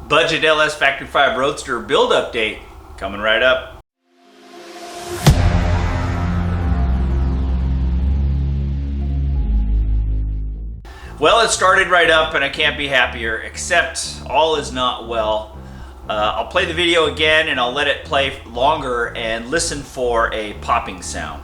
Budget LS Factory 5 Roadster build update coming right up. Well, it started right up and I can't be happier, except all is not well. I'll play the video again and I'll let it play longer and listen for a popping sound.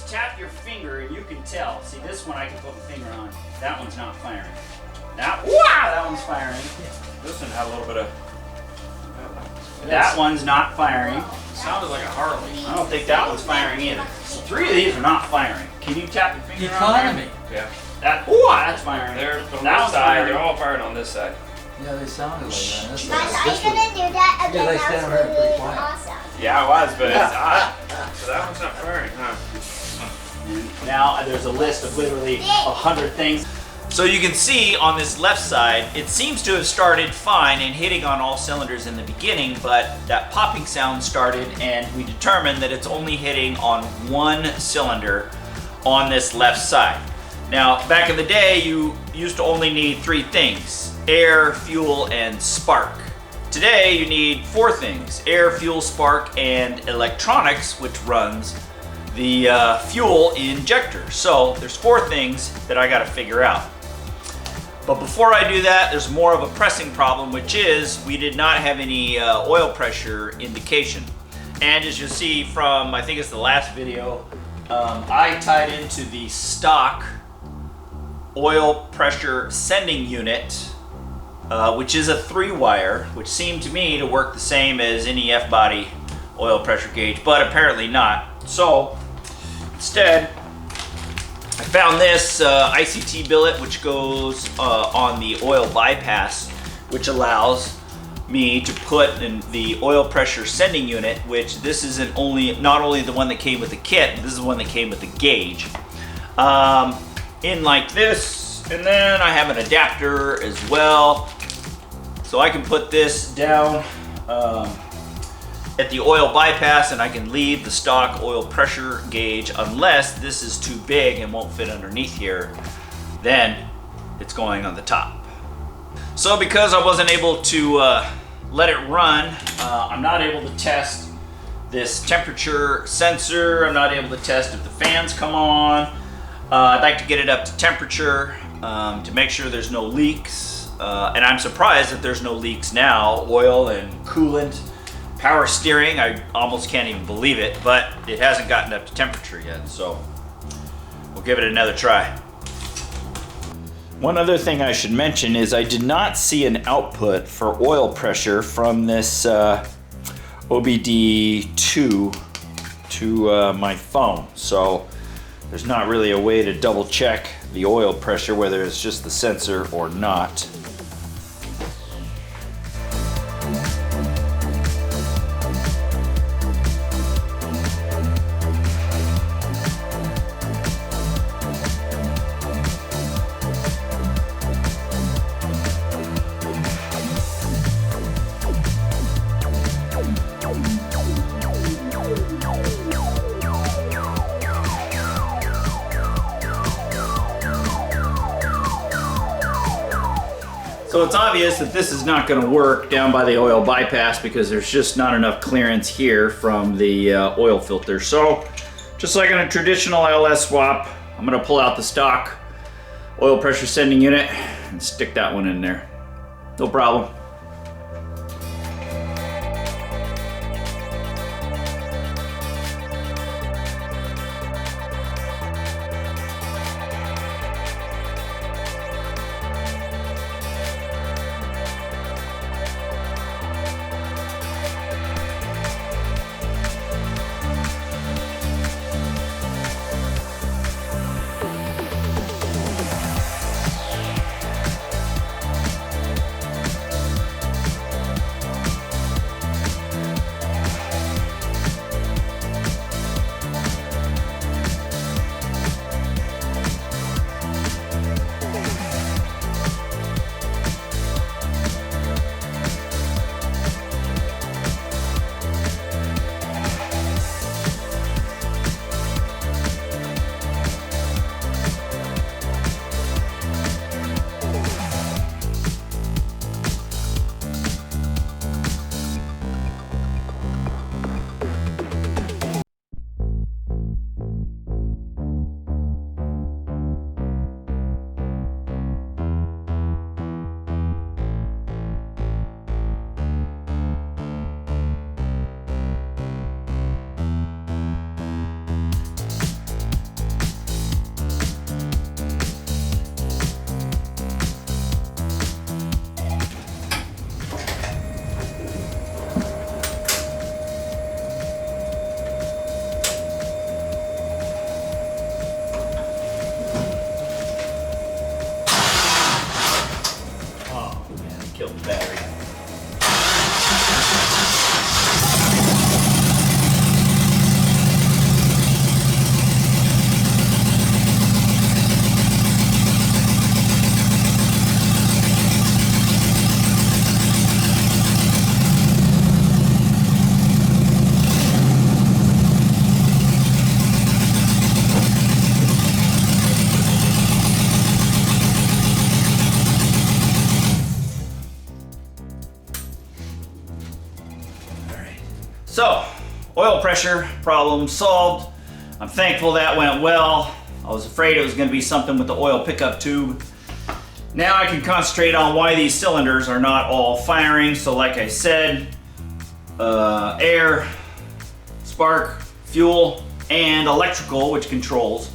Tap your finger and you can tell. See, this one I can put my finger on. That one's not firing. Now, wow, that one's firing. This one had a little bit of... That one's not firing. Sounded like a Harley. I don't think that one's firing either. So 3 of these are not firing. Can you tap your finger Economy. on there? Yeah. That, ooh, that's firing. They're from That this one's side. firing. They're all firing on this side. Yeah, they sounded like that. That's Guys, are you gonna do that again? Yeah, they That's stand around pretty really quiet. awesome. Yeah, I was, but it's hot. So that one's not firing, huh? Now there's a list of literally 100 things. So you can see on this left side, it seems to have started fine and hitting on all cylinders in the beginning, but that popping sound started and we determined that it's only hitting on one cylinder on this left side. Now, back in the day, you used to only need 3 things: air, fuel, and spark. Today, you need 4 things: air, fuel, spark, and electronics, which runs the fuel injector. So there's 4 things that I gotta figure out. But before I do that, there's more of a pressing problem, which is we did not have any oil pressure indication. And as you'll see from, I think it's the last video, I tied into the stock oil pressure sending unit, which is a 3-wire, which seemed to me to work the same as any F-body oil pressure gauge, but apparently not. So instead, I found this ICT billet, which goes on the oil bypass, which allows me to put in the oil pressure sending unit, which this isn't not only the one that came with the kit, but this is the one that came with the gauge, in like this, and then I have an adapter as well, so I can put this down at the oil bypass and I can leave the stock oil pressure gauge, unless this is too big and won't fit underneath here, then it's going on the top. So because I wasn't able to let it run, I'm not able to test this temperature sensor. I'm not able to test if the fans come on. I'd like to get it up to temperature to make sure there's no leaks. And I'm surprised that there's no leaks now. Oil and coolant, power steering, I almost can't even believe it, but it hasn't gotten up to temperature yet, so we'll give it another try. One other thing I should mention is I did not see an output for oil pressure from this OBD2 to my phone. So there's not really a way to double check the oil pressure, whether it's just the sensor or not. So it's obvious that this is not going to work down by the oil bypass because there's just not enough clearance here from the oil filter. So just like in a traditional LS swap, I'm going to pull out the stock oil pressure sending unit and stick that one in there. No problem. Killed the battery. So, oil pressure problem solved. I'm thankful that went well. I was afraid it was going to be something with the oil pickup tube. Now I can concentrate on why these cylinders are not all firing. So like I said, air, spark, fuel, and electrical, which controls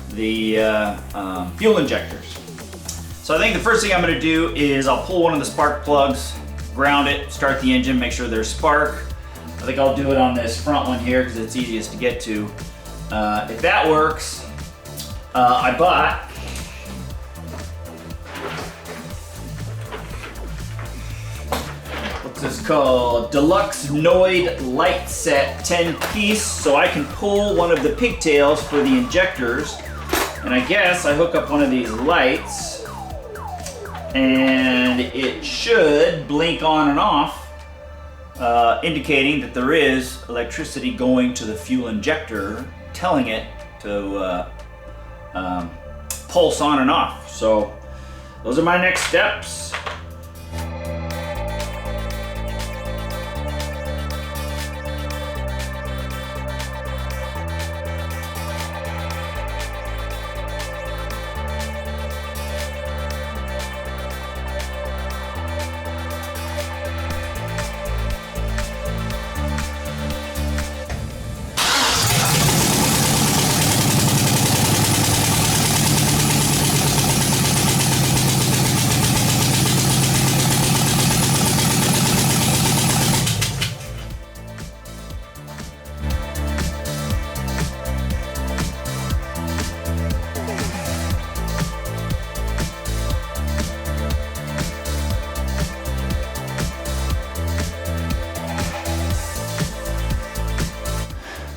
the fuel injectors. So I think the first thing I'm going to do is I'll pull one of the spark plugs, ground it, start the engine, make sure there's spark. I think I'll do it on this front one here because it's easiest to get to. If that works, I bought what's this called? Deluxe Noid Light Set 10 piece, so I can pull one of the pigtails for the injectors. And I guess I hook up one of these lights and it should blink on and off, indicating that there is electricity going to the fuel injector, telling it to pulse on and off. So those are my next steps.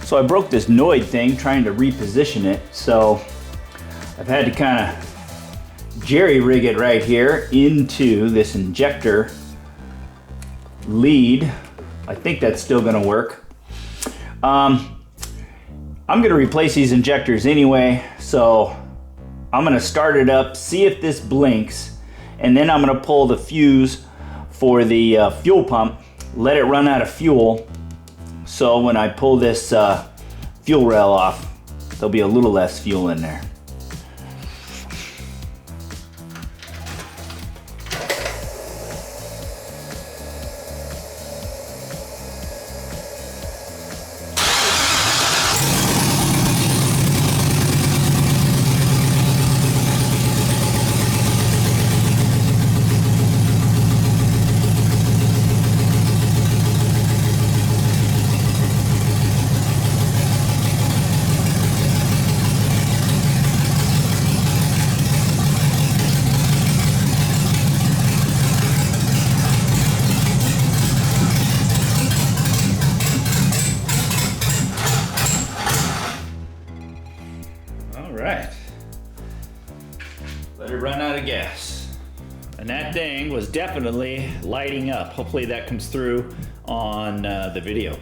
So I broke this Noid thing trying to reposition it, so I've had to kind of jerry rig it right here into this injector lead. I think that's still gonna work. I'm gonna replace these injectors anyway, so I'm gonna start it up, see if this blinks, and then I'm gonna pull the fuse for the fuel pump, let it run out of fuel, so when I pull this fuel rail off, there'll be a little less fuel in there. Alright, let it run out of gas. And that thing was definitely lighting up. Hopefully that comes through on the video.